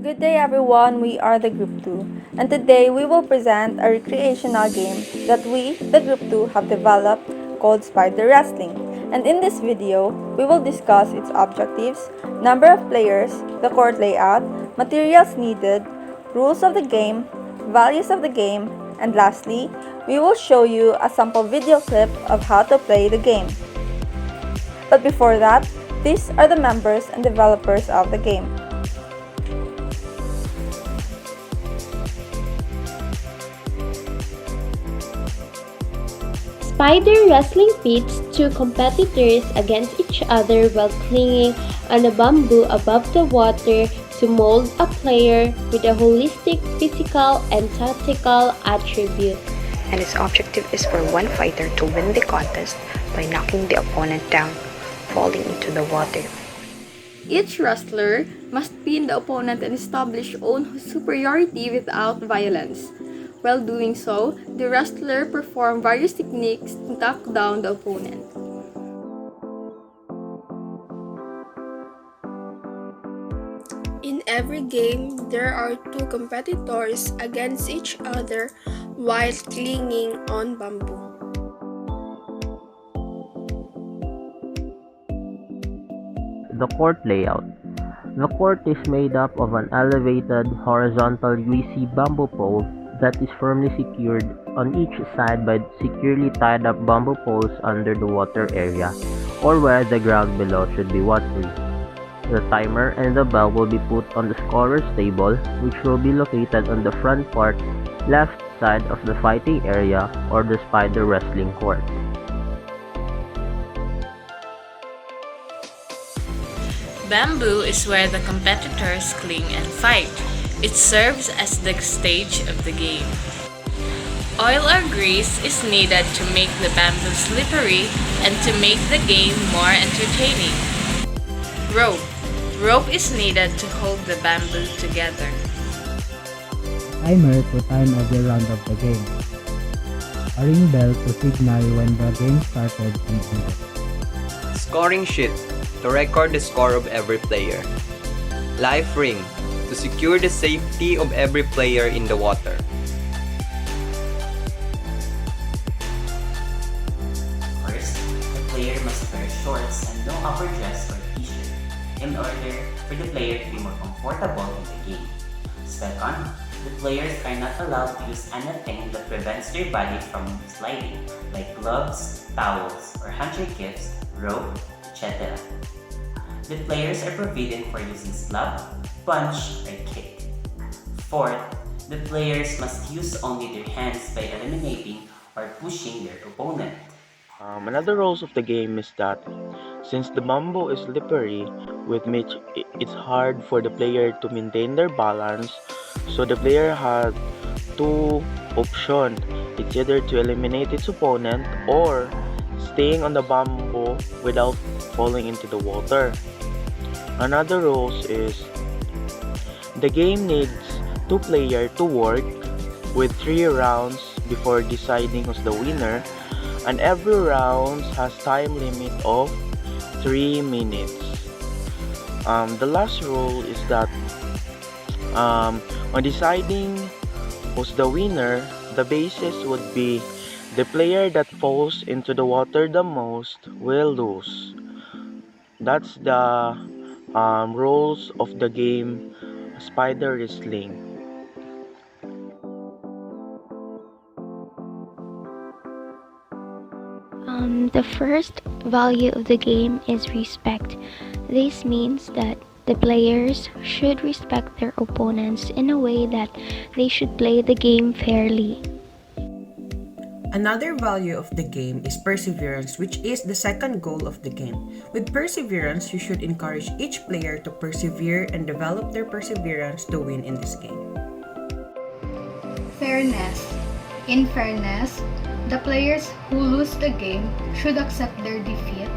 Good day everyone, we are the Group 2 and today we will present a recreational game that we, the Group 2, have developed called Spider Wrestling. And in this video, we will discuss its objectives, number of players, the court layout, materials needed, rules of the game, values of the game, and lastly, we will show you a sample video clip of how to play the game. But before that, these are the members and developers of the game. Spider wrestling pits two competitors against each other while clinging on a bamboo above the water to mold a player with a holistic physical and tactical attribute. And its objective is for one fighter to win the contest by knocking the opponent down, falling into the water. Each wrestler must pin the opponent and establish own superiority without violence. While doing so, the wrestler performs various techniques to knock down the opponent. In every game, there are two competitors against each other while clinging on bamboo. The court layout. The court is made up of an elevated horizontal UC bamboo pole that is firmly secured on each side by securely tied up bamboo poles under the water area or where the ground below should be watery. The timer and the bell will be put on the scorer's table, which will be located on the front part left side of the fighting area or the spider wrestling court. Bamboo is where the competitors cling and fight. It serves as the stage of the game. Oil or grease is needed to make the bamboo slippery and to make the game more entertaining. Rope. Rope is needed to hold the bamboo together. Timer to time every round of the game. A ring bell to signal when the game started and ended. Scoring sheet to record the score of every player. Life ring to secure the safety of every player in the water. First, the player must wear shorts and no upper dress or t-shirt in order for the player to be more comfortable in the game. Second, the players are not allowed to use anything that prevents their body from sliding, like gloves, towels, or handkerchiefs, rope, etc. The players are forbidden for using slap, punch, or kick. Fourth, the players must use only their hands by eliminating or pushing their opponent. Another rules of the game is that since the bamboo is slippery, with which it's hard for the player to maintain their balance, so the player has two options. It's either to eliminate its opponent or staying on the bamboo without falling into the water. Another rules is the game needs two players to work with 3 rounds before deciding who's the winner, and every round has time limit of 3 minutes. The last rule is that on deciding who's the winner, the basis would be the player that falls into the water the most will lose. That's the rules of the game Spider Wrestling. The first value of the game is respect. This means that the players should respect their opponents in a way that they should play the game fairly. Another value of the game is perseverance, which is the second goal of the game. With perseverance, you should encourage each player to persevere and develop their perseverance to win in this game. Fairness. In fairness, the players who lose the game should accept their defeat,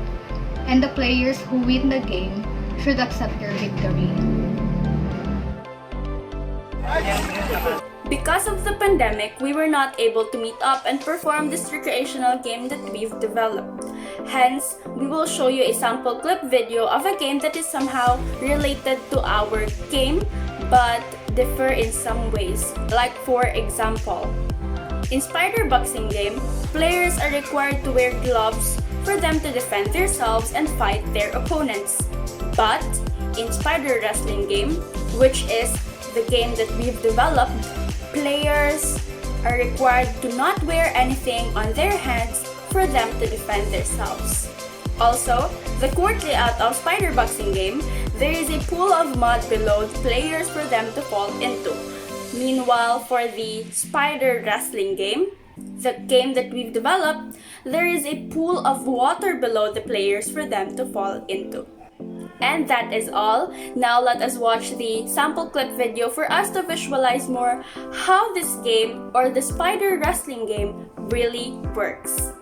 and the players who win the game should accept their victory. Because of the pandemic, we were not able to meet up and perform this recreational game that we've developed. Hence, we will show you a sample clip video of a game that is somehow related to our game, but differ in some ways. Like for example, in spider boxing game, players are required to wear gloves for them to defend themselves and fight their opponents. But in spider wrestling game, which is the game that we've developed, players are required to not wear anything on their hands for them to defend themselves. Also, the court layout of spider boxing game, there is a pool of mud below the players for them to fall into. Meanwhile, for the spider wrestling game, the game that we've developed, there is a pool of water below the players for them to fall into. And that is all. Now let us watch the sample clip video for us to visualize more how this game or the spider wrestling game really works.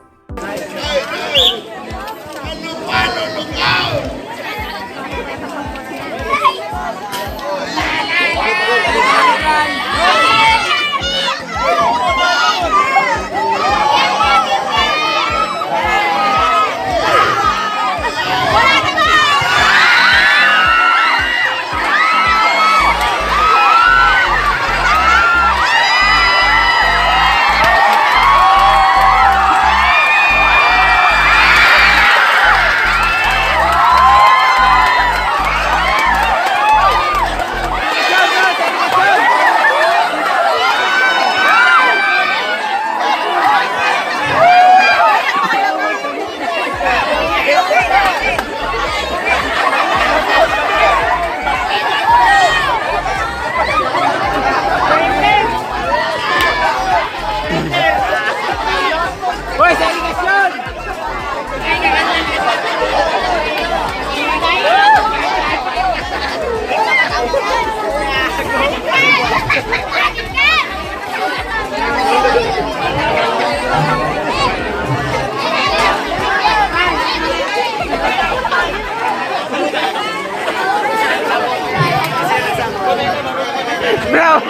Bro!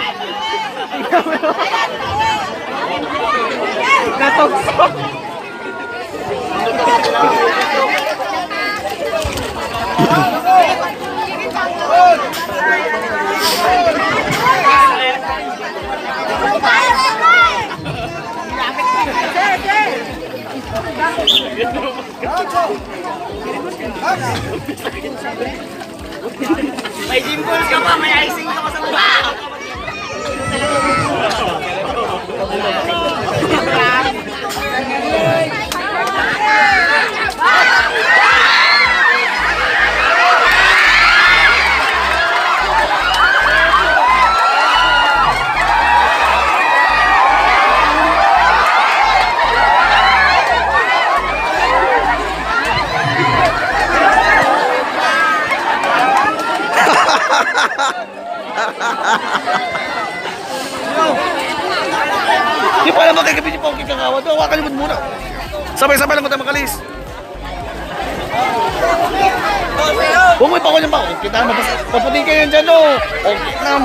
Natugsok! May dimples ka pa, may icing ka pa sa mukha! Di pa alam mo kay gabi ni Pongki kakawa to. Hawakan mo muna. Sabay-sabay lang ko tayo makalis. Huwag mo ipakul yung bako. Kita mo, paputin kayo dyan o. Okay lang.